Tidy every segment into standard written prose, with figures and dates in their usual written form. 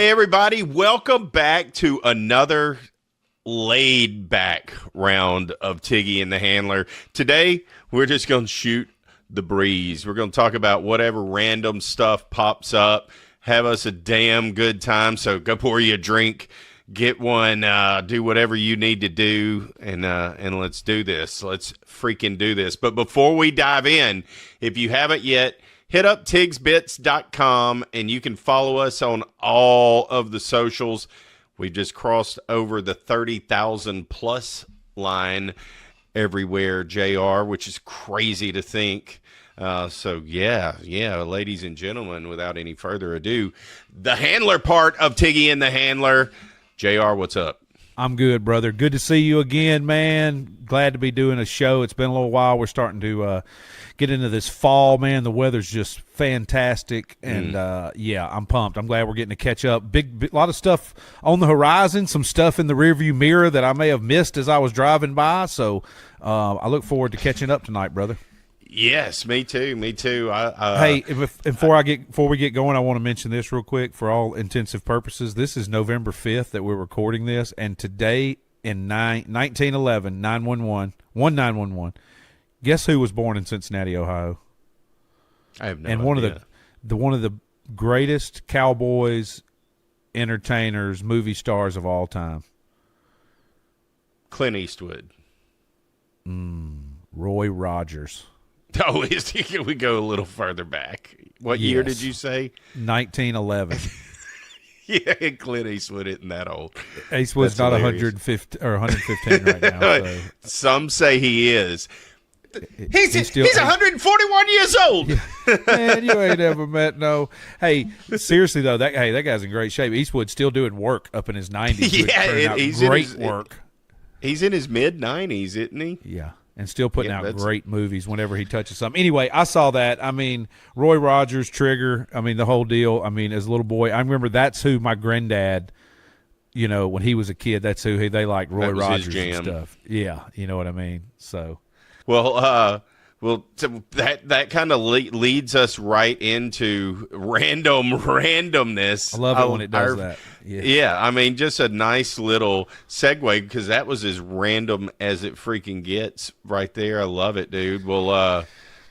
Hey, everybody. Welcome back to another laid-back round of Tiggy and the Handler. Today, we're just going to shoot the breeze. We're going to talk about whatever random stuff pops up. Have us a damn good time. So go pour you a drink, get one, do whatever you need to do, and let's do this. Let's freaking do this. But before we dive in, if you haven't yet, hit up tigsbits.com, and you can follow us on all of the socials. We've just crossed over the 30,000 plus line everywhere, JR, which is crazy to think. So yeah, ladies and gentlemen, without any further ado, the handler part of Tiggy and the Handler. JR, what's up? I'm good, brother. Good to see you again, man. Glad to be doing a show. It's been a little while. We're starting to get into this fall, man. The weather's just fantastic, and yeah, I'm pumped. I'm glad we're getting to catch up. Big lot of stuff on the horizon, some stuff in the rearview mirror that I may have missed as I was driving by, so I look forward to catching up tonight, brother. Yes, me too. Hey, before we get going, I want to mention this real quick for all intensive purposes. This is November 5th that we're recording this, and today in 1911, 1911, guess who was born in Cincinnati, Ohio? I have no idea. And one of the greatest cowboys, entertainers, movie stars of all time. Clint Eastwood. Roy Rogers. Oh, can we go a little further back? What year did you say? 1911. Yeah, Clint Eastwood isn't that old. Eastwood's not 150 or 115 right now. So. Some say he is. He's 141 years old. Man, you ain't ever met no. Hey, seriously though, that guy's in great shape. Eastwood's still doing work up in his 90s. Yeah, he's great work. He's in his mid 90s, isn't he? Yeah. And still putting out great movies whenever he touches something. Anyway, I saw that. I mean, Roy Rogers, Trigger, I mean, the whole deal. I mean, as a little boy, I remember that's who my granddad, you know, when he was a kid, that's who they liked, Roy Rogers and stuff. Yeah, you know what I mean? So. Well, that kind of leads us right into randomness. I love it when it does that. Yeah, I mean, just a nice little segue because that was as random as it freaking gets right there. I love it, dude. Well,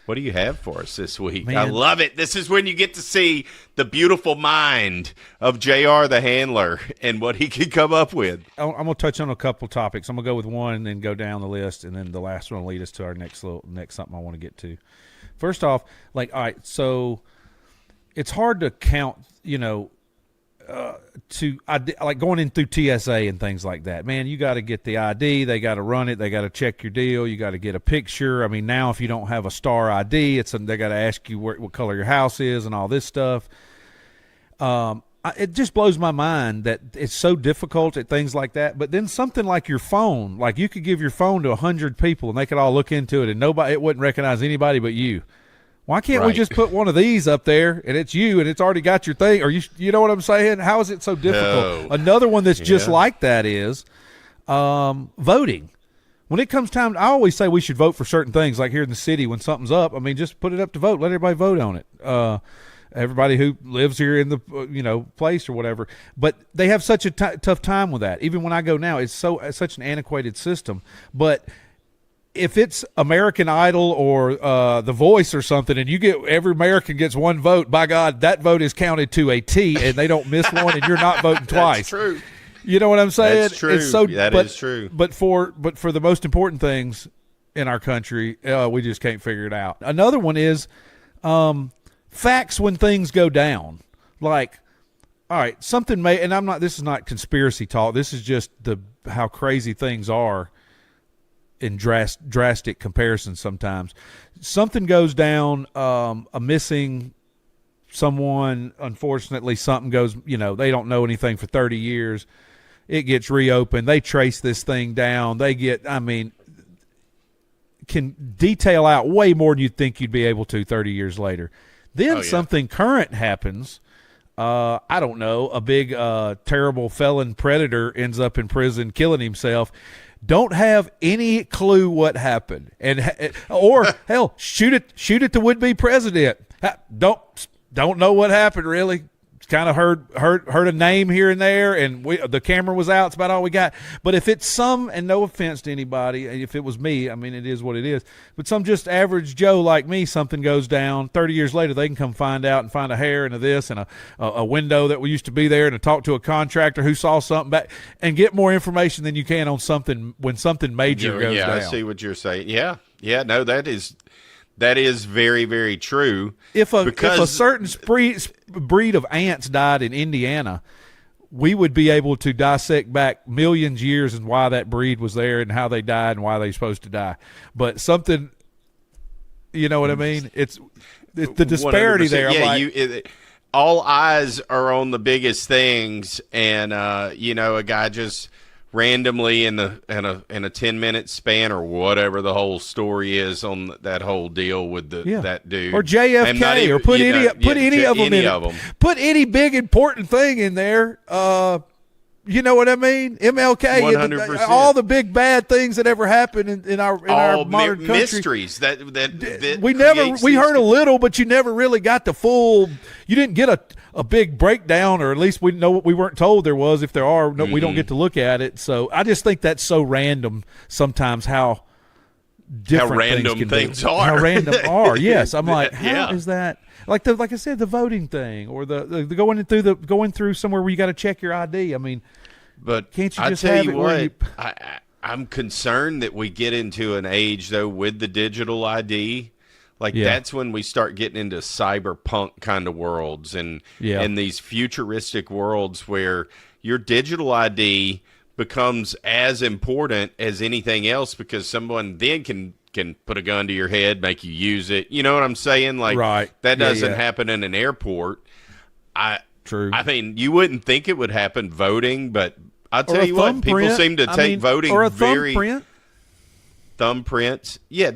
what do you have for us this week? Man. I love it. This is when you get to see the beautiful mind of JR the Handler and what he can come up with. I'm going to touch on a couple topics. I'm going to go with one and then go down the list, and then the last one will lead us to our next something I want to get to. First off, all right, so it's hard to count, you know, like going in through TSA and things like that. Man, you got to get the ID. They got to run it. They got to check your deal. You got to get a picture. I mean, now if you don't have a star ID, they got to ask you what color your house is and all this stuff. It just blows my mind that it's so difficult at things like that. But then something like your phone, like you could give your phone to 100 people and they could all look into it and it wouldn't recognize anybody but you. Why can't we just put one of these up there and it's you and it's already got your thing? Or you know what I'm saying? How is it so difficult? No. Another one that's just like that is voting. When it comes time, I always say we should vote for certain things. Like here in the city, when something's up, I mean, just put it up to vote. Let everybody vote on it. Everybody who lives here in the place or whatever. But they have such a tough time with that. Even when I go now, it's such an antiquated system. But if it's American Idol or The Voice or something, and every American gets one vote, by God, that vote is counted to a T, and they don't miss one, and you're not voting twice. That's true. You know what I'm saying? That's true. That is true. But for the most important things in our country, we just can't figure it out. Another one is facts when things go down. Like, all right, something may, and this is not conspiracy talk. This is just how crazy things are. In drastic comparison sometimes. Something goes down, a missing someone, unfortunately something goes, they don't know anything for 30 years. It gets reopened. They trace this thing down. Can detail out way more than you'd think you'd be able to 30 years later. Then something current happens. I don't know, a big terrible felon predator ends up in prison killing himself. Don't have any clue what happened, or hell, shoot at the would-be president. Don't know what happened really. kind of heard a name here and there, and the camera was out. It's about all we got. But if it's and no offense to anybody, if it was me, I mean, it is what it is. But some just average Joe like me, something goes down. 30 years later, they can come find out and find a hair and a this and a window that used to be there, and to talk to a contractor who saw something back and get more information than you can on something when something major goes down. Yeah, I see what you're saying. Yeah, no, that is very, very true. If a certain breed of ants died in Indiana, we would be able to dissect back millions of years and why that breed was there and how they died and why they're supposed to die. But something, you know what I mean? It's the disparity 100%. There. Yeah, all eyes are on the biggest things, and a guy just randomly in a 10-minute span or whatever the whole story is on that whole deal with that dude or JFK or put any of them in it. Put any big important thing in there. You know what I mean? MLK 100%. And all the big bad things that ever happened in our modern country. Mysteries that we heard a little, but you never really got the full. You didn't get a big breakdown, or at least we know what we weren't told there was. If there are, we don't get to look at it. So I just think that's so random sometimes how different random things are. How random are. Yes, I'm like, how is that? Like I said, the voting thing, or the going through somewhere where you got to check your ID. I mean, but can't you just have it? What, I'm concerned that we get into an age though with the digital ID. That's when we start getting into cyberpunk kind of worlds and these futuristic worlds where your digital ID becomes as important as anything else, because someone then can put a gun to your head, make you use it. You know what I'm saying? Right. That doesn't happen in an airport. True. I mean, you wouldn't think it would happen voting, but I'll tell you what, people seem to take voting or a very thumbprint. Thumbprints. Yeah,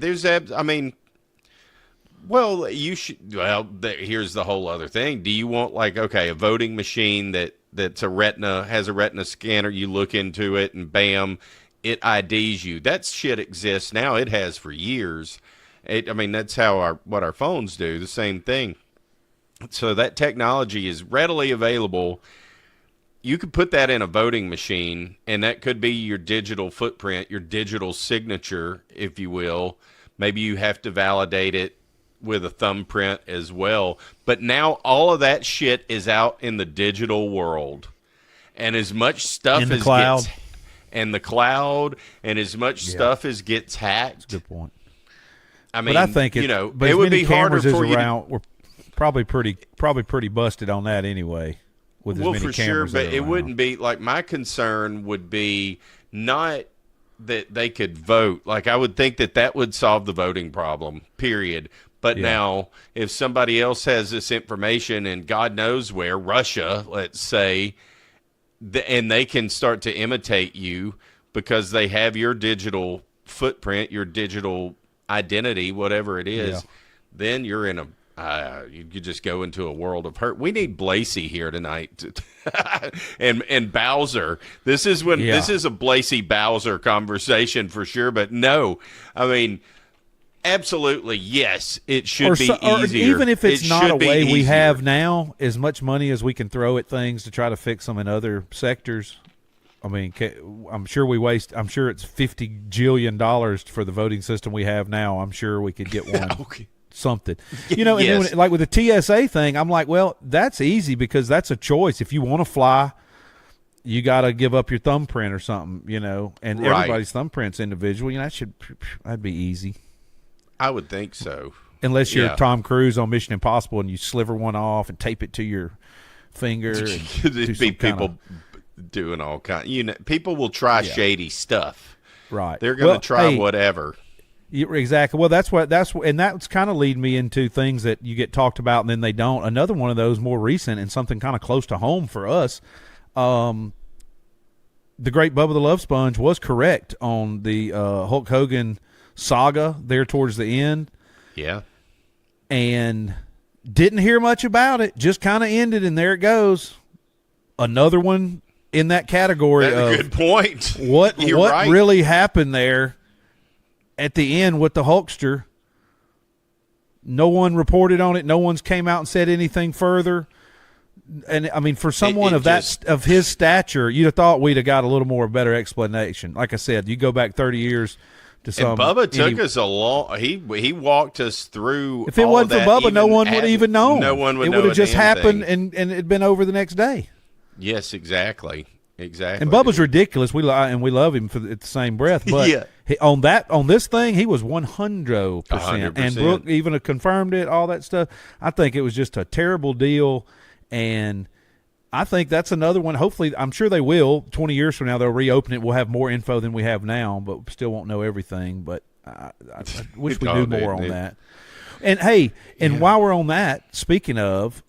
well, you should. Well, here's the whole other thing. Do you want a voting machine that's has a retina scanner? You look into it and bam, it IDs you. That shit exists now. It has for years. That's how what our phones do. The same thing. So that technology is readily available. You could put that in a voting machine, and that could be your digital footprint, your digital signature, if you will. Maybe you have to validate it with a thumbprint as well. But now all of that shit is out in the digital world. And as much stuff in the cloud. And the cloud, and as much stuff as gets hacked. That's a good point. But I think it would be harder for you. We're probably pretty busted on that anyway. With as many for cameras sure, but it wouldn't be my concern would be not that they could vote. I would think that would solve the voting problem. Period. But now, if somebody else has this information, and God knows where, Russia, let's say. And they can start to imitate you because they have your digital footprint, your digital identity, whatever it is. Then you're in you just go into a world of hurt. We need Blasey here tonight, and Bowser. This is a Blasey Bowser conversation for sure. But no, absolutely, yes, it should be easier. Or even if it's not a way we have now, as much money as we can throw at things to try to fix them in other sectors. I'm sure it's $50 jillion for the voting system we have now. I'm sure we could get one. Okay. Something. And then with the TSA thing, I'm like, well, that's easy because that's a choice. If you want to fly, you got to give up your thumbprint or something, and everybody's thumbprint's individual. That'd be easy. I would think so. Unless you're Tom Cruise on Mission Impossible and you sliver one off and tape it to your finger. There'd be people doing all kinds. People will try shady stuff. Right. They're going to try whatever. Exactly. Well, that's kind of lead me into things that you get talked about and then they don't. Another one of those more recent and something kind of close to home for us. The great Bubba the Love Sponge was correct on the Hulk Hogan saga there towards the end. Yeah. And didn't hear much about it. Just kind of ended, and there it goes. Another one in that category. That's a good point. What really happened there at the end with the Hulkster? No one reported on it. No one's came out and said anything further. And I mean, for someone of his stature, you'd have thought we'd have got a little more better explanation. Like I said, you go back 30 years to some. And Bubba took us a long. He walked us through. If it wasn't for Bubba, no one would have even known. No one would. It would have just happened, and it'd been over the next day. Yes, exactly. Exactly. And Bubba's ridiculous. We love him at the same breath. But on this thing, he was 100%. And Brooke even confirmed it. All that stuff. I think it was just a terrible deal, and I think that's another one. Hopefully, I'm sure they will. 20 years from now, they'll reopen it. We'll have more info than we have now, but still won't know everything. But I wish we knew more on that. And hey, while we're on that, speaking of.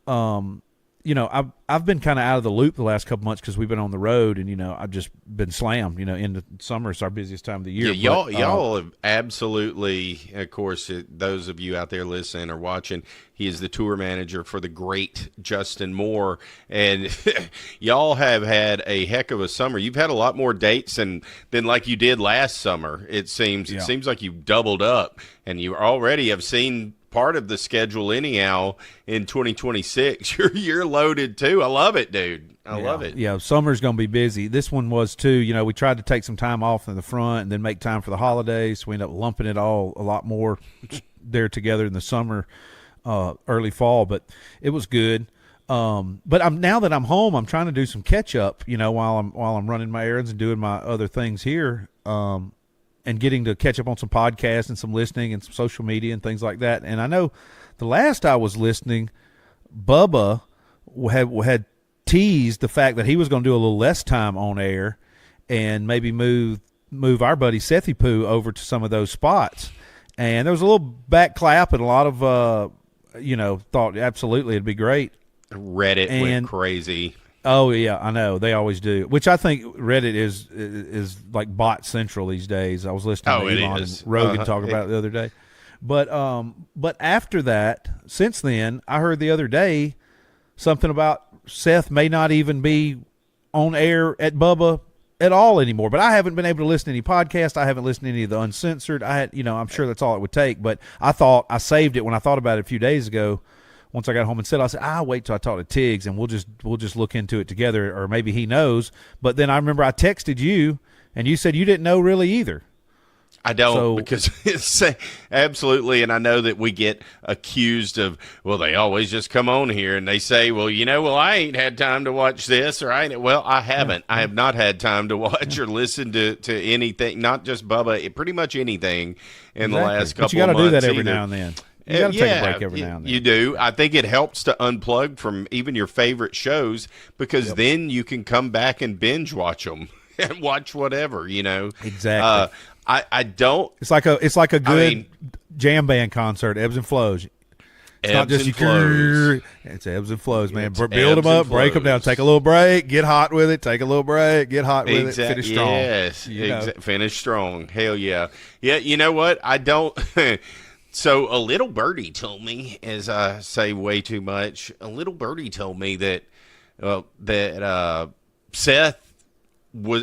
I've been kind of out of the loop the last couple months because we've been on the road, and I've just been slammed. In the summer, it's our busiest time of the year. Yeah, y'all have absolutely. Of course, those of you out there listening or watching, he is the tour manager for the great Justin Moore, and y'all have had a heck of a summer. You've had a lot more dates than like you did last summer. It seems. Yeah. It seems like you've doubled up, and you already have seen part of the schedule anyhow in 2026. You're loaded too. I love it, dude. I love it. Yeah, summer's going to be busy. This one was too. We tried to take some time off in the front and then make time for the holidays. We ended up lumping it all a lot more there together in the summer, early fall, but it was good. But now that I'm home, I'm trying to do some catch up, while I'm running my errands and doing my other things here. And getting to catch up on some podcasts and some listening and some social media and things like that. And I know the last I was listening, Bubba had teased the fact that he was going to do a little less time on air and maybe move our buddy Sethy Poo over to some of those spots. And there was a little back clap and a lot of, thought absolutely it'd be great. Reddit went crazy. Oh yeah, I know they always do. Which I think Reddit is like bot central these days. I was listening to Elon and Rogan talk about it the other day. But after that, since then, I heard the other day something about Seth may not even be on air at Bubba at all anymore. But I haven't been able to listen to any podcast. I haven't listened to any of the uncensored. I'm sure that's all it would take. But I thought I saved it when I thought about it a few days ago. Once I got home and said, I said, I'll wait till I talk to Tiggs and we'll just look into it together, or maybe he knows. But then I remember I texted you and you said you didn't know really either. I don't, because it's absolutely, and I know that we get accused of, well, they always just come on here and they say, well, I ain't had time to watch this, or I haven't. I have not had time to watch or listen to anything, not just Bubba, pretty much anything in the last couple of months. But you got to do that every now and then. You got to take a break every now and then. You do. I think it helps to unplug from even your favorite shows, because then you can come back and binge watch them and watch whatever, Exactly. I don't. It's like a good jam band concert, ebbs and flows. It's not just flows. It's ebbs and flows, man. Build them up, break them down, take a little break, get hot with it, take a little break, get hot with it, finish strong. Yes, finish strong. Hell yeah. Yeah, you know what? I don't. So a little birdie told me, as I say way too much, a little birdie told me that Seth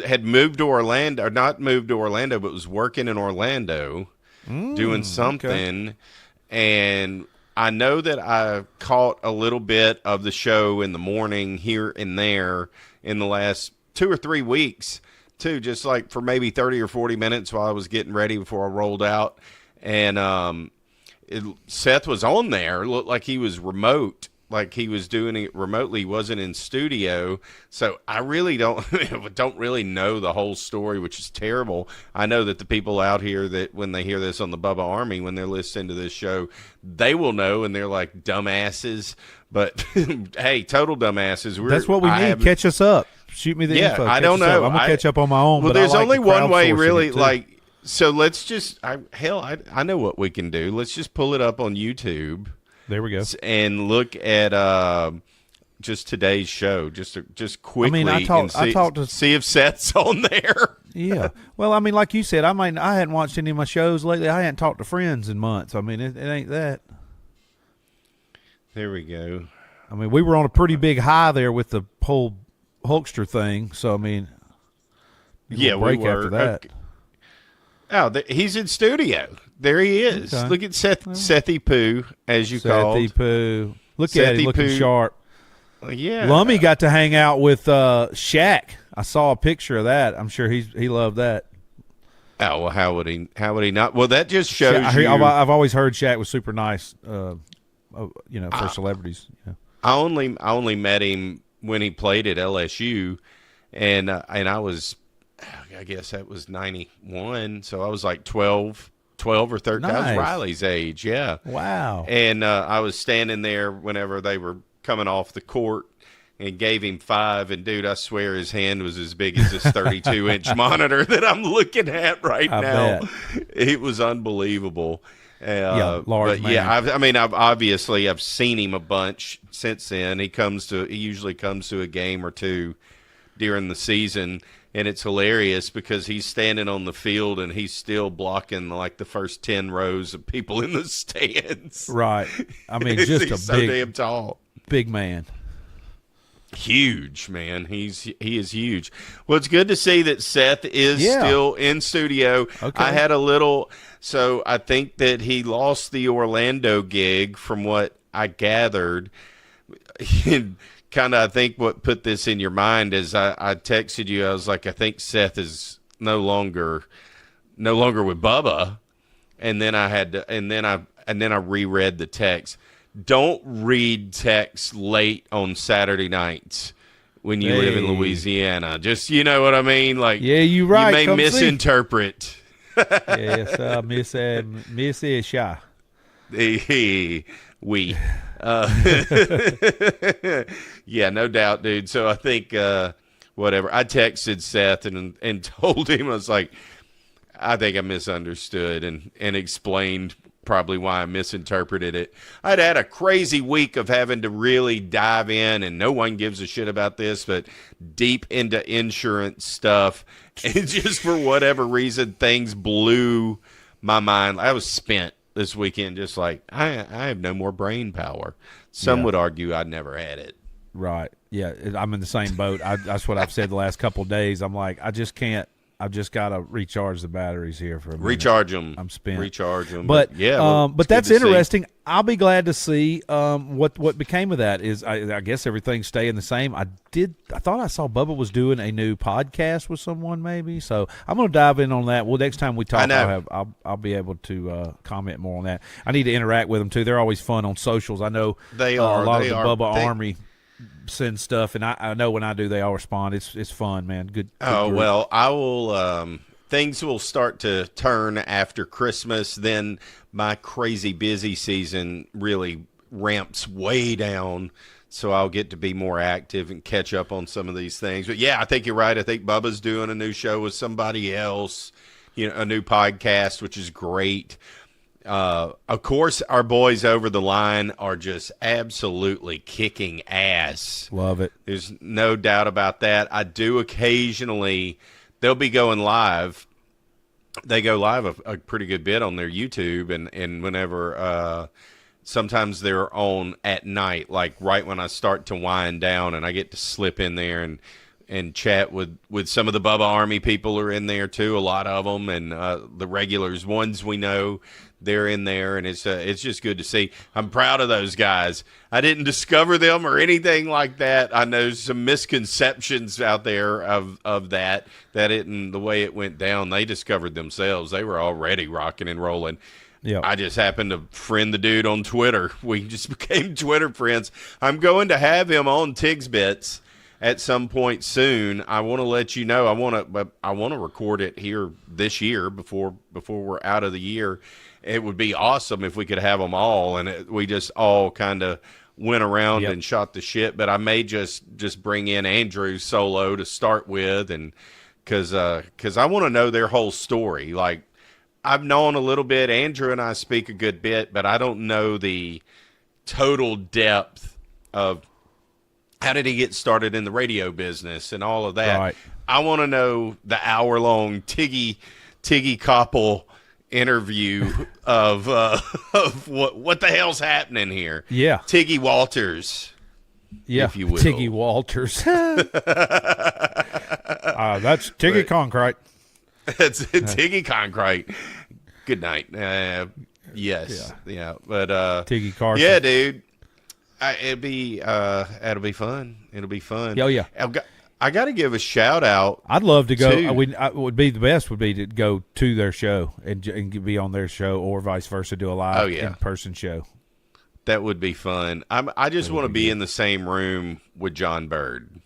had moved to Orlando, or not moved to Orlando, but was working in Orlando doing something. Okay. And I know that I caught a little bit of the show in the morning here and there in the last 2 or 3 weeks too, just like for maybe 30 or 40 minutes while I was getting ready before I rolled out. And Seth was on there. It looked like he was remote, like he was doing it remotely. He wasn't in studio. So I really don't really know the whole story, which is terrible. I know that the people out here that when they hear this on the Bubba Army, when they're listening to this show, they will know, and they're like dumbasses. But hey, total dumbasses. That's what we need. Catch us up. Shoot me the info. I don't know. I'm gonna catch up on my own. Well, there's only one way, really. Like, so let's just. I know what we can do. Let's just pull it up on YouTube. There we go. And look at just today's show, just quickly. I mean, see if Seth's on there. Yeah. Well, I mean, like you said, I hadn't watched any of my shows lately. I hadn't talked to friends in months. I mean, it ain't that. There we go. I mean, we were on a pretty big high there with the whole Hulkster thing. So I mean, yeah, we were after that. Okay. Oh, he's in studio. There he is. Okay. Look at Sethy Poo, as you call Sethy Poo. Look at him looking sharp. Yeah. Lummy got to hang out with Shaq. I saw a picture of that. I'm sure he loved that. Oh, well, how would he not? Well, that just shows you. I've always heard Shaq was super nice, for celebrities. Yeah. I only met him when he played at LSU, and I was, I guess that was 91, so I was like 12 or 13. Nice. I was Riley's age, yeah. Wow. And I was standing there whenever they were coming off the court and gave him 5. And, dude, I swear his hand was as big as this 32-inch monitor that I'm looking at right now. Bet. It was unbelievable. Large man. Yeah, I've seen him a bunch since then. He usually comes to a game or two during the season, and it's hilarious because he's standing on the field and he's still blocking like the first 10 rows of people in the stands. Right. I mean, just he's so damn tall. Big man. Huge, man. He is huge. Well, it's good to see that Seth is still in studio. Okay. I had a little, so I think that he lost the Orlando gig from what I gathered. Kind of, I think what put this in your mind is I texted you. I was like, I think Seth is no longer with Bubba, and then I reread the text. Don't read texts late on Saturday nights when you live in Louisiana. Just, you know what I mean? Like, yeah, you right. You may misinterpret. Yes, Miss Isha. We. Yeah, no doubt, dude. So I think whatever. I texted Seth and told him, I was like, I think I misunderstood and explained probably why I misinterpreted it. I'd had a crazy week of having to really dive in, and no one gives a shit about this, but deep into insurance stuff. And just for whatever reason, things blew my mind. I was spent this weekend, just like, I have no more brain power. Some would argue I'd never had it. Right. Yeah, I'm in the same boat. That's what I've said the last couple of days. I'm like, I just can't. I've just got to recharge the batteries here for a minute. Recharge them. I'm spent. Recharge them. But yeah, but that's interesting. I'll be glad to see what became of that. Is I guess everything's staying the same. I thought I saw Bubba was doing a new podcast with someone maybe. So I'm going to dive in on that. Well, next time we talk, I'll be able to comment more on that. I need to interact with them too. They're always fun on socials. I know they are. A lot of the Bubba Army send stuff, and I know when I do, they all respond. It's fun, man. Good. Oh group. Well, I will. Things will start to turn after Christmas. Then my crazy busy season really ramps way down, so I'll get to be more active and catch up on some of these things. But yeah, I think you're right. I think Bubba's doing a new show with somebody else. A new podcast, which is great. Of course, our boys over the line are just absolutely kicking ass. Love it. There's no doubt about that. I do occasionally, they'll be going live. They go live a pretty good bit on their YouTube, and whenever, sometimes they're on at night, like right when I start to wind down, and I get to slip in there and chat with some of the Bubba Army people are in there too, a lot of them, and the regulars, ones we know, they're in there, and it's just good to see. I'm proud of those guys. I didn't discover them or anything like that. I know some misconceptions out there of that isn't the way it went down. They discovered themselves. They were already rocking and rolling. Yeah. I just happened to friend the dude on Twitter. We just became Twitter friends. I'm going to have him on Tigs Bits at some point soon. I want to let you know. I want to record it here this year before we're out of the year. It would be awesome if we could have them all, and we just all kind of went around and shot the shit. But I may just bring in Andrew solo to start with, and because I want to know their whole story. Like, I've known a little bit. Andrew and I speak a good bit, but I don't know the total depth of how did he get started in the radio business and all of that. Right. I want to know the hour-long Tiggy Koppel interview of what the hell's happening here. Yeah. Tiggy Walters. Yeah. If you will. Tiggy Walters. That's Tiggy Concrete. That's Tiggy Concrete. Good night. Yes. Yeah. But Tiggy Carson. Yeah, dude. it'll be fun. It'll be fun. Oh yeah. I got to give a shout out. I'd love to go. Would be the best would be to go to their show and be on their show, or vice versa, do a live in-person show. That would be fun. I just want to be in the same room with John Bird.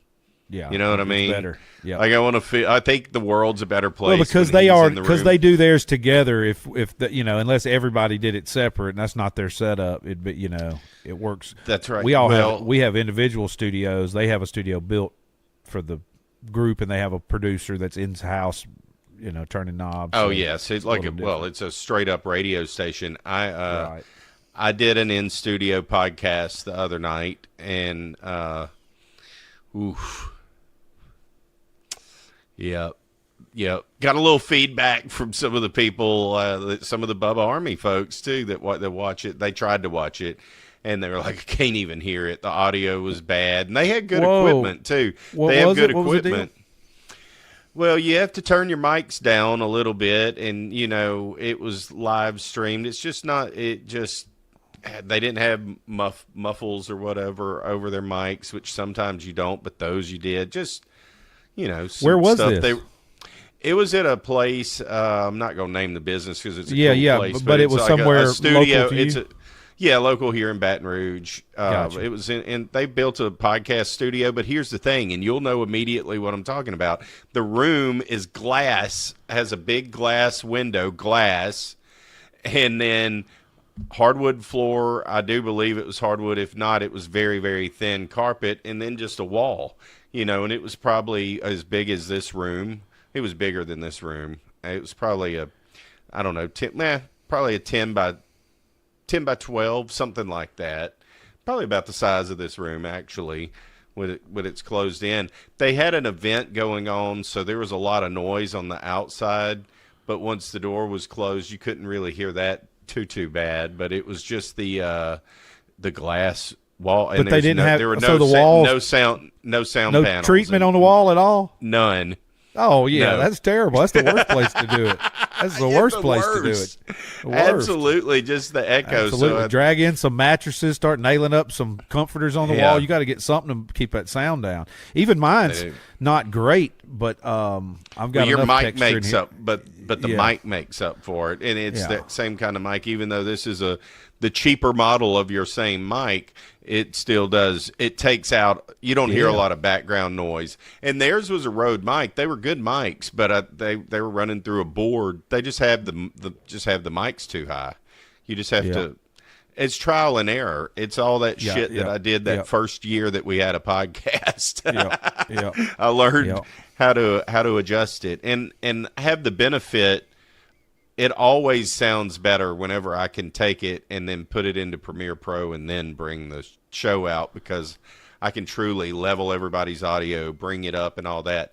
Yeah, you know what I mean. Better. Yeah, like I want to feel. I think the world's a better place. Well, because they do theirs together. If unless everybody did it separate, and that's not their setup. It works. That's right. We have individual studios. They have a studio built for the group, and they have a producer that's in house, turning knobs. Oh yes, it's like it's a straight up radio station. I did an in studio podcast the other night, and Yep. Got a little feedback from some of the people, some of the Bubba Army folks too that watch it. They tried to watch it, and they were like, "I can't even hear it. The audio was bad." And they had good equipment too. They have good equipment. Well, you have to turn your mics down a little bit, and it was live streamed. It's just not. It just they didn't have muffles or whatever over their mics, which sometimes you don't, but those you did. Just where was this? It was at a place. I'm not going to name the business because it's a cool place, but it was like somewhere a studio. Local to you? Local here in Baton Rouge. Gotcha. It was in. They built a podcast studio, but here's the thing, and you'll know immediately what I'm talking about. The room is glass, has a big glass window, and then hardwood floor. I do believe it was hardwood. If not, it was very, very thin carpet, and then just a wall. And it was probably as big as this room. It was bigger than this room. It was probably probably a 10 by 12, something like that. Probably about the size of this room, actually, when it's closed in. They had an event going on, so there was a lot of noise on the outside. But once the door was closed, you couldn't really hear that too bad. But it was just the glass wall, and but they didn't have. There were no sound no panels, treatment on the wall at all. None. Oh yeah, that's terrible. That's the worst place to do it. That's the worst place to do it. Absolutely, just the echo. Absolutely, drag in some mattresses, start nailing up some comforters on the wall. You got to get something to keep that sound down. Even mine's not great, but I've got your enough mic texture makes up, but the mic makes up for it, and it's that same kind of mic. Even though this is the cheaper model of your same mic, it still does. It takes out. You don't hear a lot of background noise. And theirs was a Rode mic. They were good mics, but they were running through a board. They just have the mics too high. You just have to. It's trial and error. It's all that shit that I did that first year that we had a podcast. I learned how to adjust it and have the benefit. It always sounds better whenever I can take it and then put it into Premiere Pro and then bring the show out, because I can truly level everybody's audio, bring it up and all that.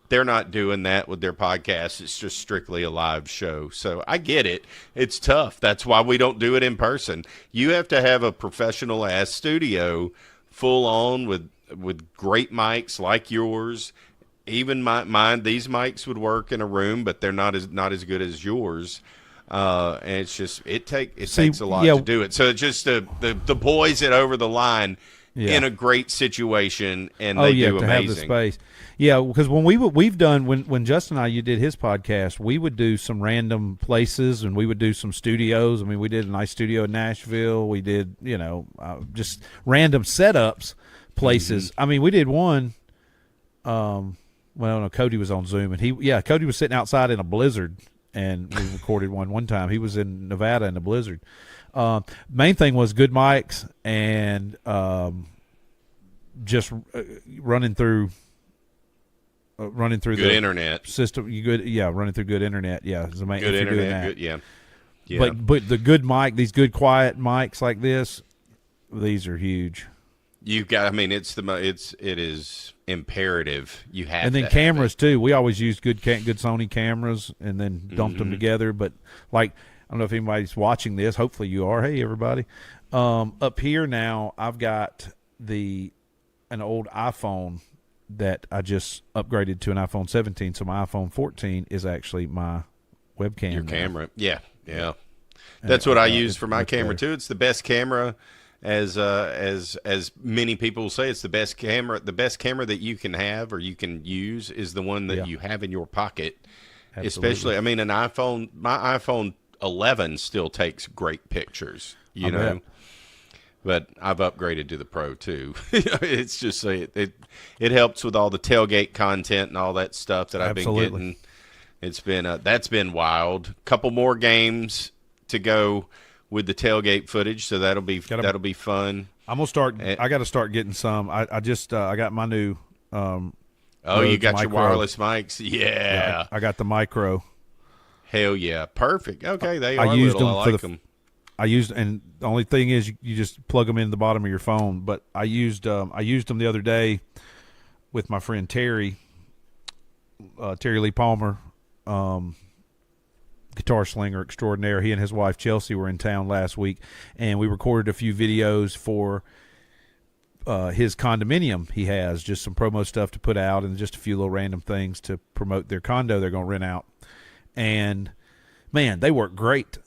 They're not doing that with their podcast. It's just strictly a live show. So I get it. It's tough. That's why we don't do it in person. You have to have a professional-ass studio full on with great mics like yours. Even mine, these mics would work in a room, but they're not as good as yours. And it's just it takes a lot to do it. So it's just the boys at Over the Line in a great situation, and they do amazing. To have the space. Yeah, because when Justin and you did his podcast, we would do some random places, and we would do some studios. I mean, we did a nice studio in Nashville. We did just random setups places. Mm-hmm. I mean, we did one. Well, no, Cody was on Zoom, and Cody was sitting outside in a blizzard, and we recorded one time. He was in Nevada in a blizzard. Main thing was good mics and just running through good the internet system. Running through good internet. Yeah, is the main good internet. Good, but the good mic, these good quiet mics like this, these are huge. You got. I mean, it is imperative. You have. And then cameras too. We always use good Sony cameras, and then dumped them together. But like, I don't know if anybody's watching this. Hopefully you are. Hey everybody. Up here now, I've got an old iPhone that I just upgraded to an iPhone 17. So my iPhone 14 is actually my webcam. Your camera. Yeah. That's what I use for my camera too. It's the best camera as many people say, it's the best camera. The best camera that you can have or you can use is the one that you have in your pocket. Absolutely. Especially, I mean, my iPhone 11 still takes great pictures, you know. Bet. But I've upgraded to the Pro too. It's just it helps with all the tailgate content and all that stuff that I've been getting. It's been that's been wild. Couple more games to go with the tailgate footage, so that'll be fun. I'm gonna start. I got to start getting some. I just I got my new. You got micro. your wireless mics, yeah. I got the micro. Hell yeah, perfect. Okay, they are I used little. them I like them. And the only thing is you just plug them in the bottom of your phone. But I used them the other day with my friend Terry Lee Palmer, guitar slinger extraordinaire. He and his wife Chelsea were in town last week, and we recorded a few videos for his condominium. He has just some promo stuff to put out and just a few little random things to promote their condo they're going to rent out. And man, they work great.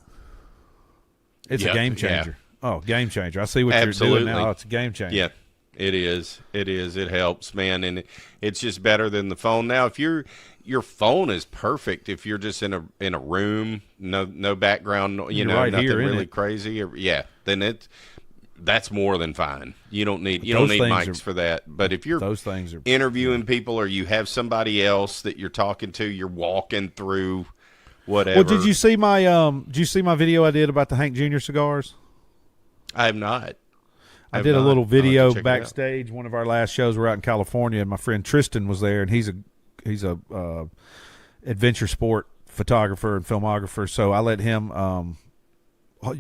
It's a game changer. Yeah. Oh, game changer. I see what you're doing now. It's a game changer. Yeah, it is. It is. It helps, man. And it's just better than the phone. Now, if your phone is perfect, if you're just in a room, no background, nothing really crazy, then that's more than fine. You don't need mics for that. But if you're those things are interviewing people, or you have somebody else that you're talking to, you're walking through whatever. Well, did you see my video I did about the Hank Jr. cigars? I have not. I did a little video backstage. One of our last shows were out in California, and my friend Tristan was there, and he's a adventure sport photographer and filmographer. So I let him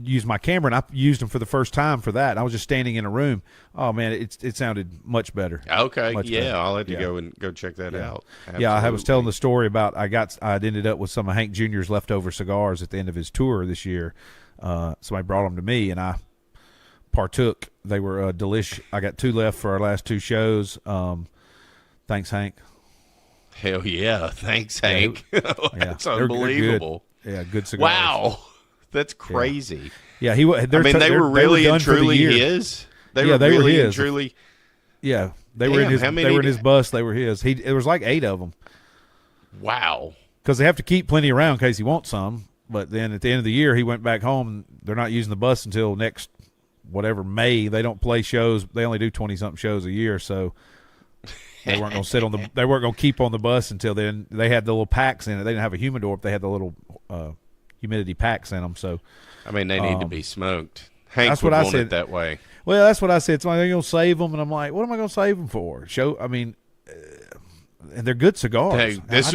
use my camera, and I used him for the first time for that. I was just standing in a room. Oh man, it sounded much better. Okay, much better. I'll have to go check that out. Absolutely. Yeah, I was telling the story about I'd ended up with some of Hank Jr.'s leftover cigars at the end of his tour this year. Somebody brought them to me, and I partook. They were delish. I got 2 left for our last 2 shows. Thanks, Hank. Hell yeah, thanks, Hank. That's unbelievable. Good cigars. Wow. That's crazy. Yeah, they were really and truly his. They were really and truly. Yeah, they were in his. They were in his bus. They were his. It was like 8 of them. Wow. Because they have to keep plenty around in case he wants some. But then at the end of the year, he went back home. And they're not using the bus until next May. They don't play shows. They only do 20-something shows a year, so they weren't going to sit on the. They weren't going to keep on the bus until then. They had the little packs in it. They didn't have a humidor, but they had the little. Humidity packs in them, so I mean they need to be smoked. Hank would want it that way. Well, that's what I said. It's like they're gonna save them, and I'm like, what am I gonna save them for? And they're good cigars. Hey, this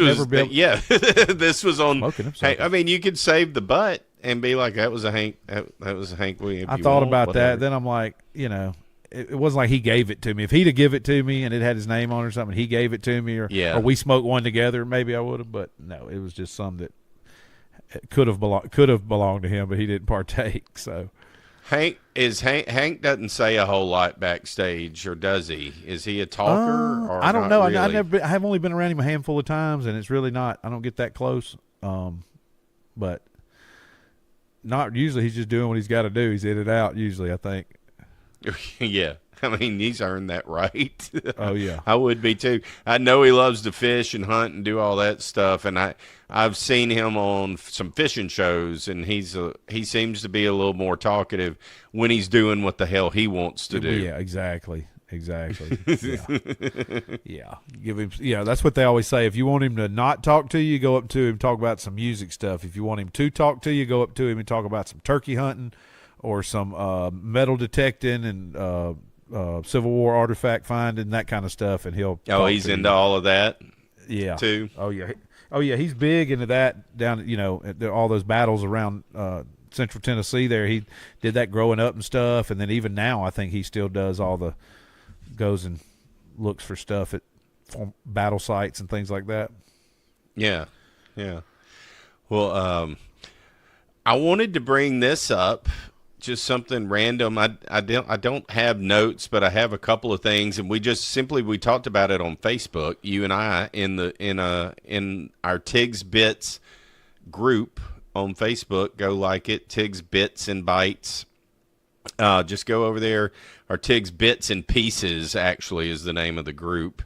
was on. Hey, I mean, you could save the butt and be like, that was a Hank. That was a Hank Williams. I thought about that. Then I'm like, it wasn't like he gave it to me. If he'd have give it to me and it had his name on it or something, he gave it to me, or we smoked one together, maybe I would have. But no, it was just some that. It could have belonged to him, but he didn't partake. So, Hank doesn't say a whole lot backstage, or does he? Is he a talker? Or I don't know. Really? I have only been around him a handful of times, and it's really not. I don't get that close. But not usually. He's just doing what he's got to do. He's in and out. Usually, I think. Yeah. I mean, he's earned that right. Oh, yeah. I would be, too. I know he loves to fish and hunt and do all that stuff, and I've seen him on some fishing shows, and he seems to be a little more talkative when he's doing what the hell he wants to do. Yeah, exactly. Yeah. Give him. Yeah, that's what they always say. If you want him to not talk to you, go up to him, talk about some music stuff. If you want him to talk to you, go up to him and talk about some turkey hunting or some metal detecting and Civil War artifact finding, that kind of stuff, and he'll. Oh, he's into all of that. Yeah. Too. Oh yeah. He's big into that. Down, all those battles around Central Tennessee. There, he did that growing up and stuff, and then even now, I think he still does goes and looks for stuff at battle sites and things like that. Yeah. Well, I wanted to bring this up. Just something random. I don't have notes, but I have a couple of things, and we talked about it on Facebook. You and I in our Tigs Bits group on Facebook. Go like it. Tigs Bits and Bites. Just go over there. Our Tigs Bits and Pieces actually is the name of the group,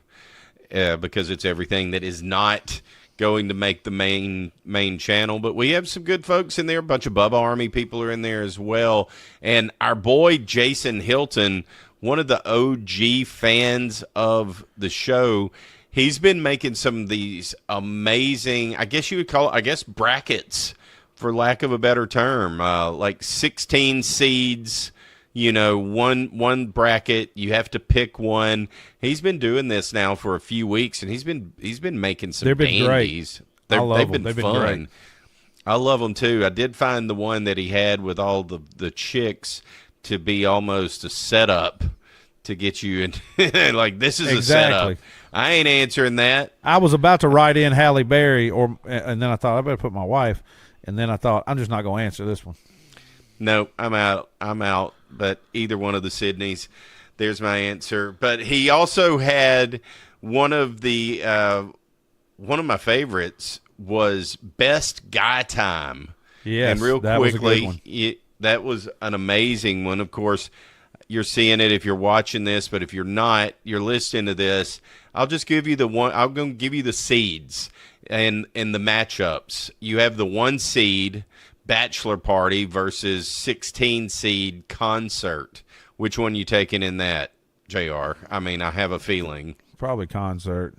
because it's everything that is not going to make the main channel. But we have some good folks in there. A bunch of Bubba Army people are in there as well. And our boy Jason Hilton, one of the OG fans of the show, he's been making some of these amazing, I guess you would call it, brackets, for lack of a better term, like 16 seeds. One bracket, you have to pick one. He's been doing this now for a few weeks, and he's been making some dandies. They've been fun. Great. I love them too. I did find the one that he had with all the chicks to be almost a setup to get you in. Like, this is a setup. I ain't answering that. I was about to write in Halle Berry, and then I thought I better put my wife, and then I thought I'm just not going to answer this one. No, I'm out. But either one of the Sydneys, there's my answer. But he also had one of my favorites was Best Guy Time. Yes, and real that quickly, was a good one. That was an amazing one. Of course, you're seeing it if you're watching this, but if you're not, you're listening to this. I'll just give you I'm going to give you the seeds and the matchups. You have the 1 seed Bachelor Party versus 16 seed Concert. Which one you taking in that, JR? I mean, I have a feeling. Probably Concert.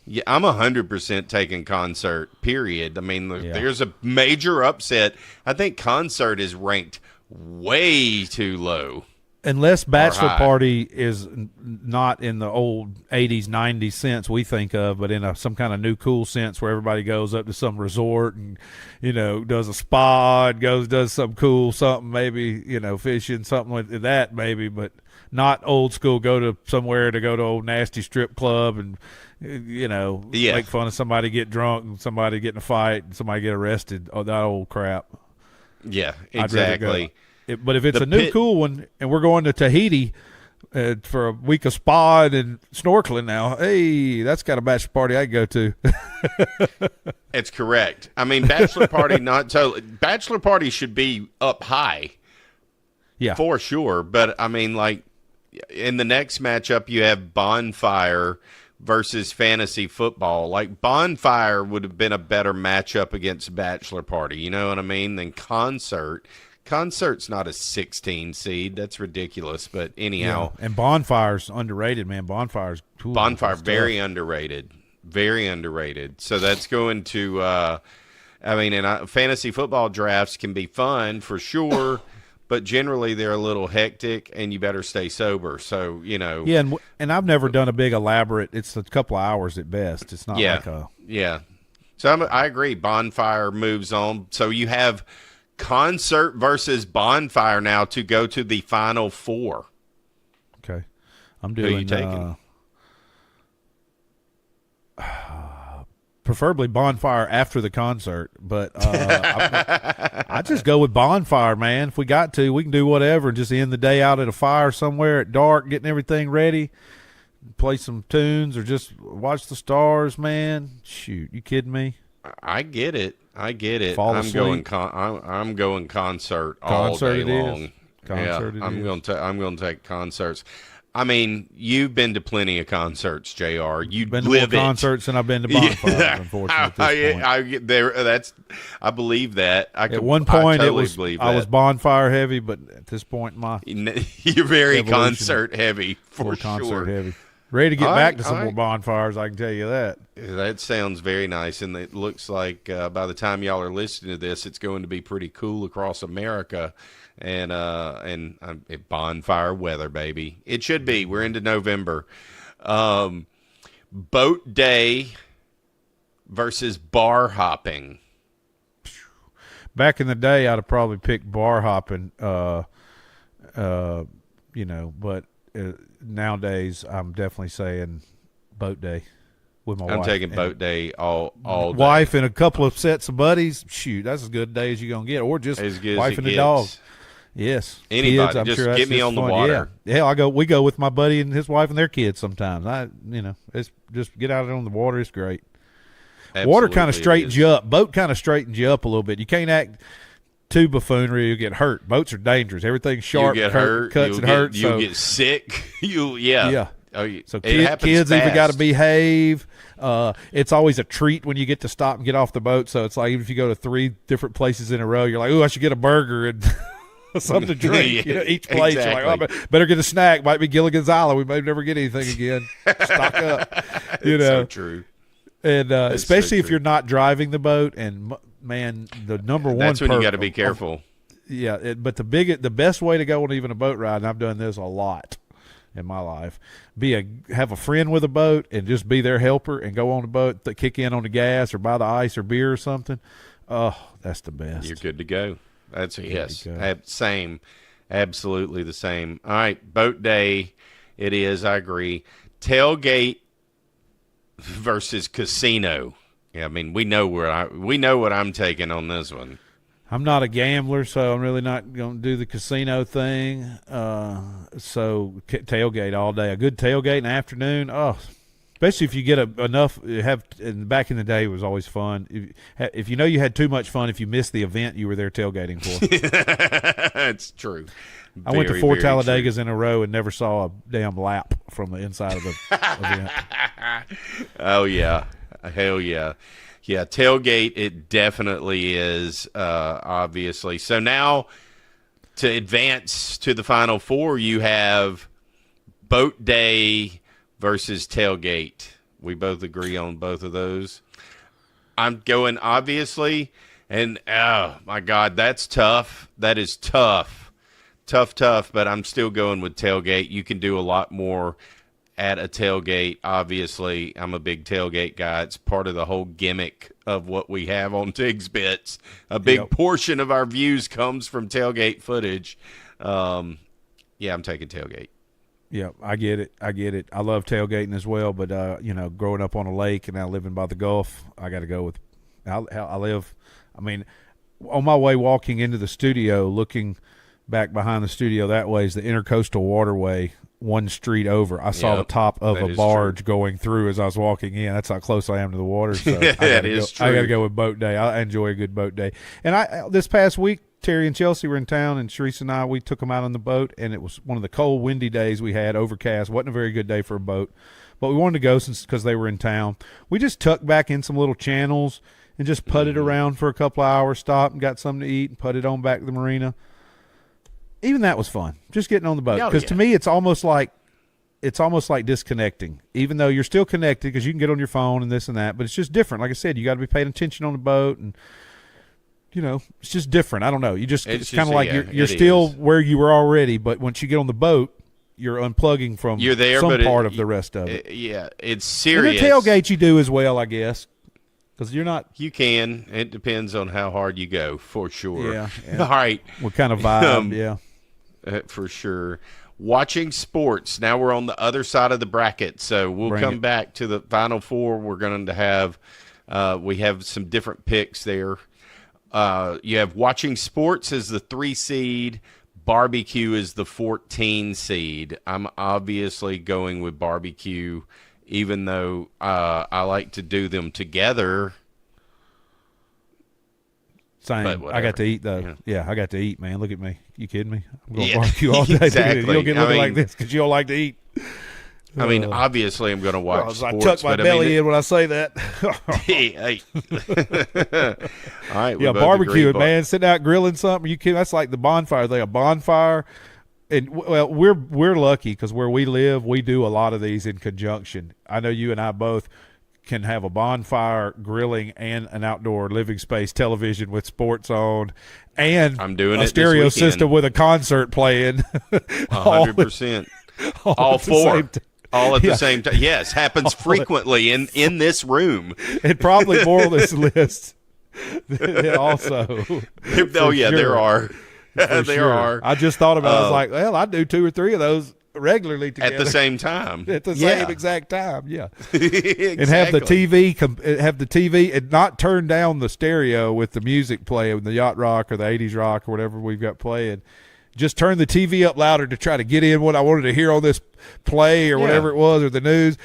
Yeah, I'm 100% taking Concert, period. I mean, there's a major upset. I think Concert is ranked way too low. Unless Bachelor Party is not in the old 80s, 90s sense we think of, but in some kind of new cool sense where everybody goes up to some resort and, does a spa and does some cool something, maybe, fishing, something like that maybe, but not old school, go to somewhere to go to old nasty strip club and, make fun of somebody, get drunk and somebody get in a fight and somebody get arrested. Oh, that old crap. Yeah, exactly. But if it's a new cool one and we're going to Tahiti for a week of spa and snorkeling now, hey, that's got a bachelor party I can go to. It's correct. I mean, bachelor party, not totally. Bachelor party should be up high. Yeah. For sure. But, I mean, like, in the next matchup, you have Bonfire versus Fantasy Football. Like, Bonfire would have been a better matchup against Bachelor Party, you know what I mean, than Concert. Concert's not a 16 seed. That's ridiculous. But anyhow. Yeah. And Bonfire's underrated, man. Bonfire's cool. Bonfire, very underrated. Very underrated. So that's going to, fantasy football drafts can be fun for sure, but generally they're a little hectic and you better stay sober. So, Yeah, and I've never done a big elaborate. It's a couple of hours at best. It's not like a. Yeah. So I agree. Bonfire moves on. So you have Concert versus Bonfire now to go to the final 4. Okay. I'm doing. Who are you taking? Preferably Bonfire after the Concert, but I just go with Bonfire, man. If we got to, we can do whatever and just end the day out at a fire somewhere at dark, getting everything ready, play some tunes, or just watch the stars, man. Shoot, you kidding me? I get it. Fall I'm asleep. I'm going Concert all day long. Concert yeah, I'm going to take Concerts. I mean, you've been to plenty of concerts, JR. You've been to more concerts than I've been to bonfires, unfortunately. At this point. I believe that. At one point, I was bonfire heavy, but at this point, you're very concert heavy for sure. Concert heavy. Ready to get back to some more bonfires, I can tell you that. That sounds very nice, and it looks like by the time y'all are listening to this, it's going to be pretty cool across America, and bonfire weather, baby. It should be. We're into November. Boat day versus bar hopping. Back in the day, I'd have probably picked bar hopping, but nowadays I'm definitely saying boat day with my wife. I'm taking boat day all day. Wife and a couple of sets of buddies. Shoot, that's as good a day as you're going to get. Or just wife and a dog. Yes. Anybody. Kids, just get me on the water. Yeah, we go with my buddy and his wife and their kids sometimes. It's just get out on the water. It's great. Absolutely, water kind of straightens you up. Boat kind of straightens you up a little bit. You can't act too buffoonery, you get hurt. Boats are dangerous. Everything's sharp. You get hurt. Cuts and hurts. You'll get sick. Yeah. So kids even got to behave. It's always a treat when you get to stop and get off the boat. So it's like even if you go to 3 different places in a row, you're like, oh, I should get a burger and something to drink. Each place, exactly. You're like, oh, better get a snack. Might be Gilligan's Island. We may never get anything again. Stock up. It's so true. And especially if you're not driving the boat. And man, the number one. That's when you got to be careful. But the best way to go on even a boat ride, and I've done this a lot in my life, have a friend with a boat and just be their helper and go on the boat, kick in on the gas or buy the ice or beer or something. Oh, that's the best. You're good to go. That's yes, same, absolutely the same. All right, boat day. It is. I agree. Tailgate versus casino. Yeah, I mean we know what I'm taking on this one. I'm not a gambler, so I'm really not going to do the casino thing. So tailgate all day. A good tailgate in the afternoon. Oh, especially if you get enough. Back in the day, it was always fun. If you know you had too much fun, if you missed the event you were there tailgating for. That's true. I went to 4 Talladegas in a row and never saw a damn lap from the inside of the event. Oh, yeah. Hell yeah. Yeah, tailgate, it definitely is, obviously. So now, to advance to the Final Four, you have boat day versus tailgate. We both agree on both of those. I'm going, obviously, and, oh, my God, that's tough. That is tough. Tough, but I'm still going with tailgate. You can do a lot more at a tailgate. Obviously, I'm a big tailgate guy. It's part of the whole gimmick of what we have on Tigs Bits. A big portion of our views comes from tailgate footage. I'm taking tailgate. Yeah, I get it. I love tailgating as well, but growing up on a lake and now living by the Gulf, I got to go with. On my way walking into the studio, looking back behind the studio that way is the Intercoastal Waterway. 1 street over, I saw the top of a barge going through as I was walking in. That's how close I am to the water. So I got to go with boat day. I enjoy a good boat day. And this past week, Terry and Chelsea were in town, and Sharice and I, we took them out on the boat, and it was one of the cold, windy days we had, overcast. Wasn't a very good day for a boat, but we wanted to go because they were in town. We just tucked back in some little channels and just putted around for a couple of hours, stopped and got something to eat, and putted on back to the marina. Even that was fun, just getting on the boat. Because to me, it's almost like disconnecting, even though you're still connected because you can get on your phone and this and that. But it's just different. Like I said, you got to be paying attention on the boat, and it's just different. I don't know. It's kind of like you're still where you were already, but once you get on the boat, you're unplugging from some part of the rest of it. It's serious. And the tailgate you do as well, I guess. Because you're not. You can. It depends on how hard you go, for sure. Yeah. All right. What kind of vibe? For sure. Watching sports. Now we're on the other side of the bracket, so we'll come back to the Final Four. We're going to have we have some different picks there. You have watching sports as the 3 seed. Barbecue is the 14 seed. I'm obviously going with barbecue, even though I like to do them together. Same. I got to eat, though. Yeah, I got to eat, man. Look at me. You kidding me? I'm going to barbecue all day. Exactly. You don't get looking like this because you don't like to eat. I mean, obviously, I'm going to watch sports. I tuck my belly in when I say that. Hey. All right. Yeah, barbecue, man. Sitting out grilling something. That's like the bonfire thing. A bonfire. And, well, we're lucky because where we live, we do a lot of these in conjunction. I know you and I both can have a bonfire, grilling, and an outdoor living space television with sports on, and I'm doing a stereo system with a concert playing. 100%. All 4. All at the same time. Yes, happens frequently in this room. And probably more on this list also. Oh, yeah, there are. There are. I just thought about it. I was like, well, I do 2 or 3 of those regularly together. At the same time. At the same exact time, yeah. Exactly. And have the TV and not turn down the stereo with the music playing, the yacht rock or the 80s rock or whatever we've got playing. Just turn the TV up louder to try to get in what I wanted to hear on this play or whatever it was, or the news.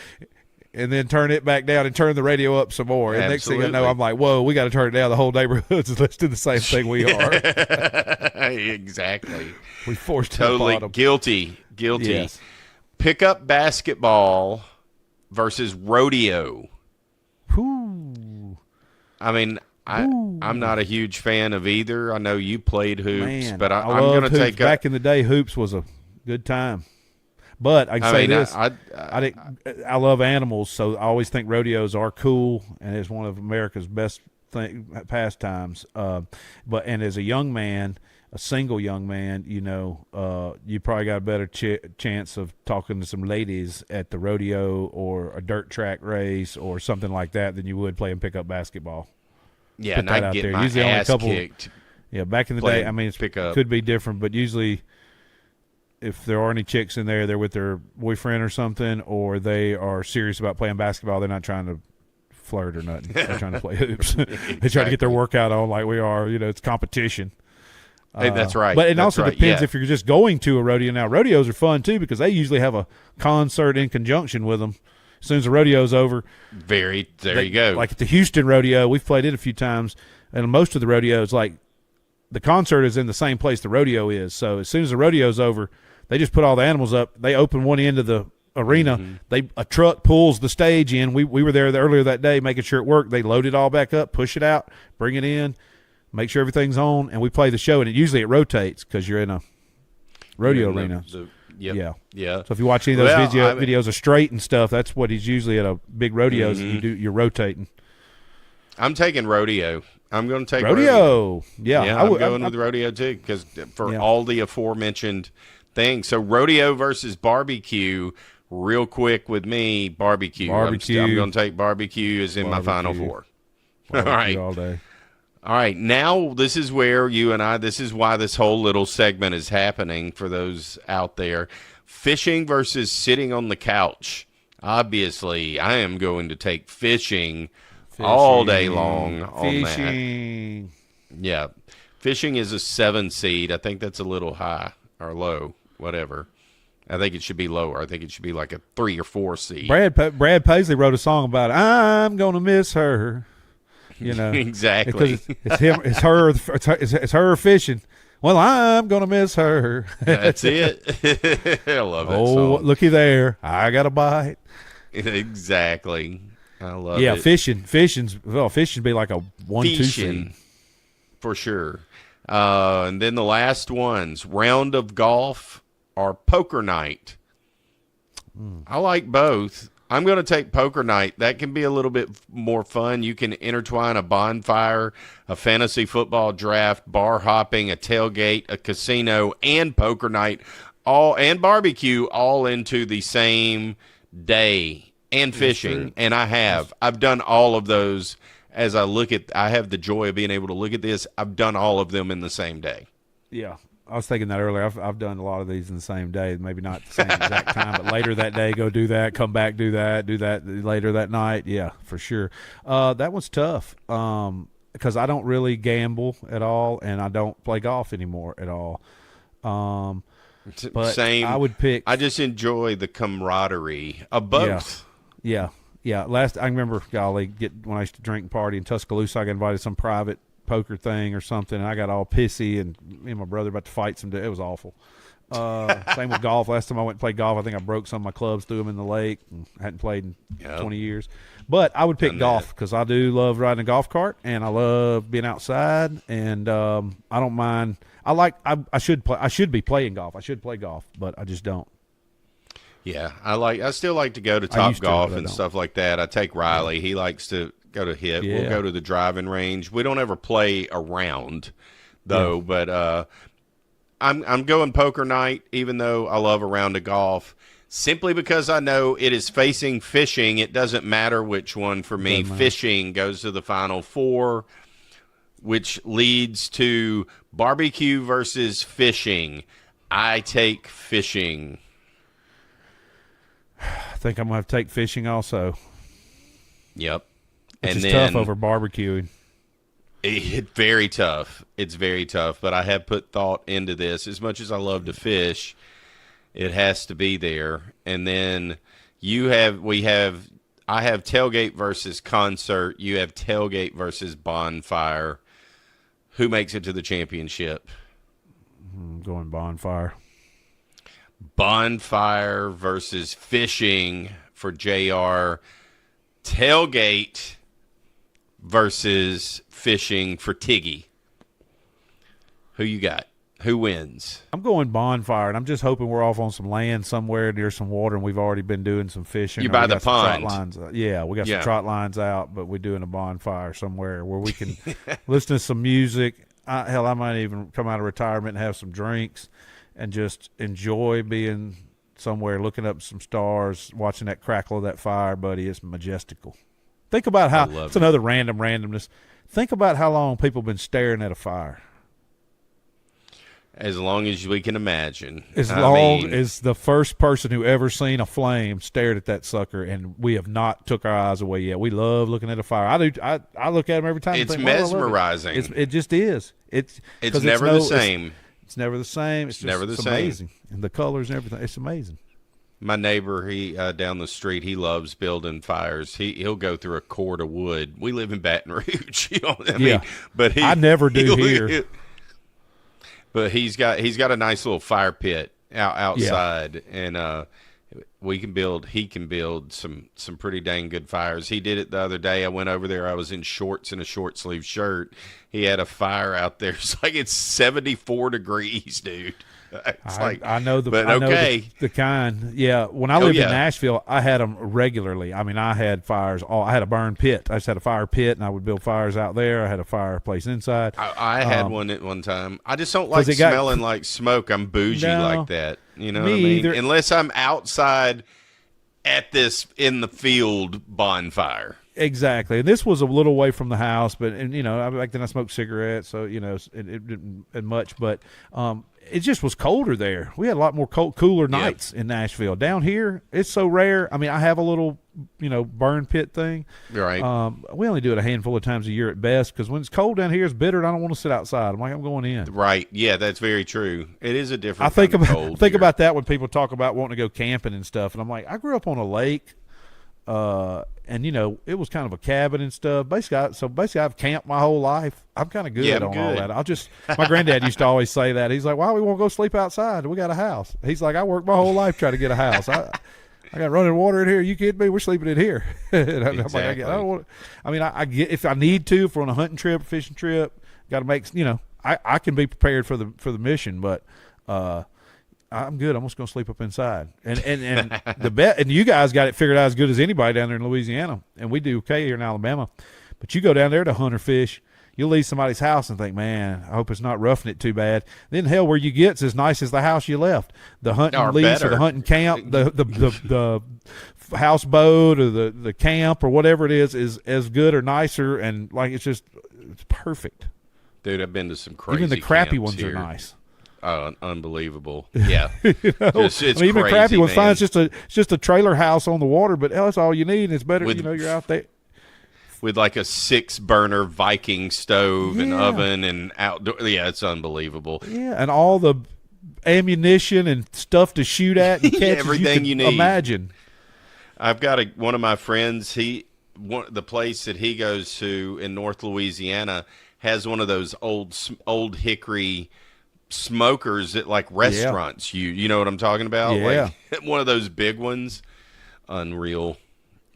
and then turn it back down and turn the radio up some more. And next thing I know, I'm like, whoa, we got to turn it down. The whole neighborhood's listening to the same thing we are. Exactly. We forced totally guilty. Yes. Pickup basketball versus rodeo. Whew. I mean, I'm not a huge fan of either. I know you played hoops, but I'm going to take back in the day. Hoops was a good time, but I can say this: I love animals, so I always think rodeos are cool, and it's one of America's best pastimes. But as a young man, a single young man, you probably got a better chance of talking to some ladies at the rodeo or a dirt track race or something like that than you would playing pickup basketball. Yeah, and I get my ass kicked. Yeah, back in the day, I mean, it could be different, but usually if there are any chicks in there, they're with their boyfriend or something, or they are serious about playing basketball. They're not trying to flirt or nothing. They're trying to play hoops. They try to get their workout on like we are. It's competition. Hey, that's right. But it also depends if you're just going to a rodeo. Now, rodeos are fun, too, because they usually have a concert in conjunction with them. As soon as the rodeo's over. There you go. Like at the Houston rodeo, we've played it a few times, and most of the rodeos, like the concert is in the same place the rodeo is. So as soon as the rodeo's over, they just put all the animals up. They open one end of the arena. Mm-hmm. A truck pulls the stage in. We were there earlier that day making sure it worked. They load it all back up, push it out, bring it in, make sure everything's on, and we play the show. And usually it rotates because you're in a rodeo arena. Yeah. So if you watch any of those videos of straight and stuff, that's what he's usually at a big rodeos. Mm-hmm. You're rotating. I'm taking rodeo. I'm going to take rodeo. Yeah, I'm going with rodeo too because for all the aforementioned things. So rodeo versus barbecue. Real quick with me, barbecue. I'm going to take barbecue as in my final four. All right. All day. All right, now this is where this is why this whole little segment is happening for those out there. Fishing versus sitting on the couch. Obviously, I am going to take fishing all day long on that. Yeah. Fishing is a 7 seed. I think that's a little high or low, whatever. I think it should be lower. I think it should be like a 3 or 4 seed. Brad Paisley wrote a song about it. I'm going to miss her. Exactly. Because it's her fishing. Well, I'm gonna miss her. That's it. I love that song. Oh, looky there! I got a bite. Exactly. I love it. Yeah, fishing be like a 1-2 seed for sure. And then the last ones: round of golf or poker night. I like both. I'm going to take poker night. That can be a little bit more fun. You can intertwine a bonfire, a fantasy football draft, bar hopping, a tailgate, a casino, and poker night, and barbecue all into the same day, and fishing. And I've done all of those. As I have the joy of being able to look at this. I've done all of them in the same day. Yeah. I was thinking that earlier. I've done a lot of these in the same day, maybe not the same exact time, but later that day, go do that, come back, do that later that night. Yeah, for sure. That one's tough because I don't really gamble at all, and I don't play golf anymore at all. But same. I would pick. I just enjoy the camaraderie of both. Yeah. I remember, golly, when I used to drink and party in Tuscaloosa, I got invited to some private poker thing or something, and I got all pissy, and me and my brother about to fight some. It was awful. Same with golf. Last time I went and played golf, I think I broke some of my clubs, threw them in the lake, and I hadn't played in 20 years. But I would pick golf because I do love riding a golf cart, and I love being outside, and I don't mind. I should be playing golf. I should play golf, but I just don't. Yeah, I still like to go to Top Golf and stuff like that. I take Riley. He likes to go to hit. Yeah. We'll go to the driving range. We don't ever play around, though. Yeah. But I'm going poker night, even though I love a round of golf, simply because I know it is facing fishing. It doesn't matter which one for me. Fishing goes to the final four, which leads to barbecue versus fishing. I take fishing. I think I'm going to have to take fishing also. Yep. It's tough over barbecuing. It's very tough. It's very tough, but I have put thought into this. As much as I love to fish, it has to be there. And then we have I have Tailgate versus Concert. You have Tailgate versus Bonfire. Who makes it to the championship? I'm going Bonfire. Bonfire versus Fishing for JR. Tailgate versus Fishing for Tiggy. Who you got? Who wins? I'm going Bonfire, and I'm just hoping we're off on some land somewhere near some water, and we've already been doing some fishing. You by the pond. Trot lines. Yeah, we got some trot lines out, but we're doing a bonfire somewhere where we can listen to some music. Hell, I might even come out of retirement and have some drinks and just enjoy being somewhere, looking up some stars, watching that crackle of that fire, buddy. It's majestical. Think about how – it's another randomness. Think about how long people have been staring at a fire. As long as we can imagine. As long as the first person who ever seen a flame stared at that sucker, and we have not took our eyes away yet. We love looking at a fire. I do. I look at them every time. It's mesmerizing. It just is. It's never the same. It's never the same. It's never the same. Amazing. And the colors and everything. It's amazing. My neighbor, he down the street, he loves building fires. He'll go through a cord of wood. We live in Baton Rouge. You know what I mean? But I never do here. But he's got a nice little fire pit outside, and he can build some pretty dang good fires. He did it the other day. I went over there. I was in shorts and a short sleeve shirt. He had a fire out there. It's 74 degrees, dude. I know the kind. Yeah, when I lived in Nashville, I had them regularly. I mean, I had fires. I had a burn pit. I just had a fire pit, and I would build fires out there. I had a fireplace inside. I had one at one time. I just don't like smelling like smoke. I'm bougie like that. You know what I mean? Either. Unless I'm outside at this in the field bonfire. Exactly, and this was a little away from the house, but back then I smoked cigarettes, so it didn't much, but it just was colder there. We had a lot more cooler nights in Nashville. Down here, it's so rare. I mean, I have a little burn pit thing. Right. We only do it a handful of times a year at best because when it's cold down here, it's bitter, and I don't want to sit outside. I'm going in. Right. Yeah, that's very true. It is a different. I think about that when people talk about wanting to go camping and stuff, and I'm like, I grew up on a lake. And it was kind of a cabin and stuff. Basically, I've camped my whole life. I'm kind of good on all that. My granddad used to always say that. He's like, "Why we won't go sleep outside? We got a house." He's like, "I worked my whole life trying to get a house. I got running water in here. You kidding me? We're sleeping in here." And I'm like, I get if I need to for on a hunting trip, fishing trip, got to make I can be prepared for the mission, but I'm good. I'm just going to sleep up inside. And and you guys got it figured out as good as anybody down there in Louisiana. And we do okay here in Alabama. But you go down there to hunt or fish, you'll leave somebody's house and think, man, I hope it's not roughing it too bad. Then hell, where you get's as nice as the house you left. The hunting lease or the hunting camp, the houseboat or the camp or whatever it is as good or nicer. And it's perfect. Dude, I've been to some crazy Even the crappy camps ones here. are nice. Oh, unbelievable! Yeah, it's even crazy, crappy ones. Man. It's just a trailer house on the water, but that's all you need. It's better, you're out there with like a 6-burner Viking stove and oven and outdoor. Yeah, it's unbelievable. Yeah, and all the ammunition and stuff to shoot at and catch everything you need. Imagine. I've got one of my friends. The place that he goes to in North Louisiana has one of those old hickory smokers at like restaurants. You know what I'm talking about? Yeah. Like one of those big ones. Unreal.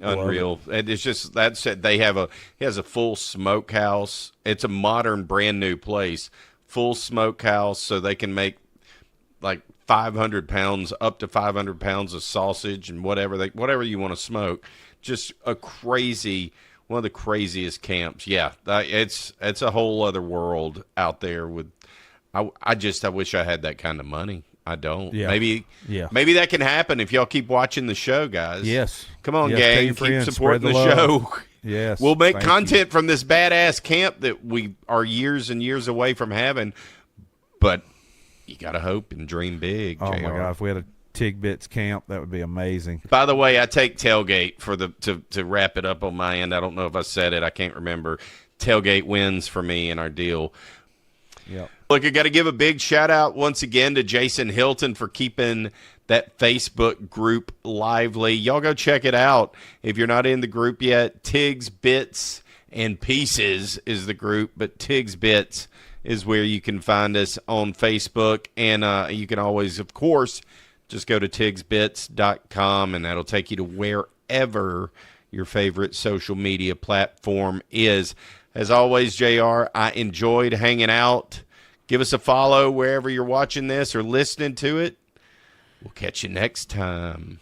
And it's just that said he has a full smokehouse. It's a modern brand new place. Full smokehouse so they can make like 500 pounds up to 500 pounds of sausage and whatever you want to smoke. Just one of the craziest camps. Yeah. It's a whole other world out there with I wish I had that kind of money. I don't. Yeah. Maybe that can happen if y'all keep watching the show, guys. Yes. Come on, gang. Keep supporting the show. Yes. We'll make content from this badass camp that we are years and years away from having. But you got to hope and dream big. Oh, JR. my God. If we had a Tigbits camp, that would be amazing. By the way, I take Tailgate to wrap it up on my end. I don't know if I said it. I can't remember. Tailgate wins for me in our deal. Yep. Look, I got to give a big shout out once again to Jason Hilton for keeping that Facebook group lively. Y'all go check it out. If you're not in the group yet, Tigs, Bits, and Pieces is the group, but Tigs Bits is where you can find us on Facebook. And you can always, of course, just go to tigsbits.com, and that'll take you to wherever your favorite social media platform is. As always, JR, I enjoyed hanging out. Give us a follow wherever you're watching this or listening to it. We'll catch you next time.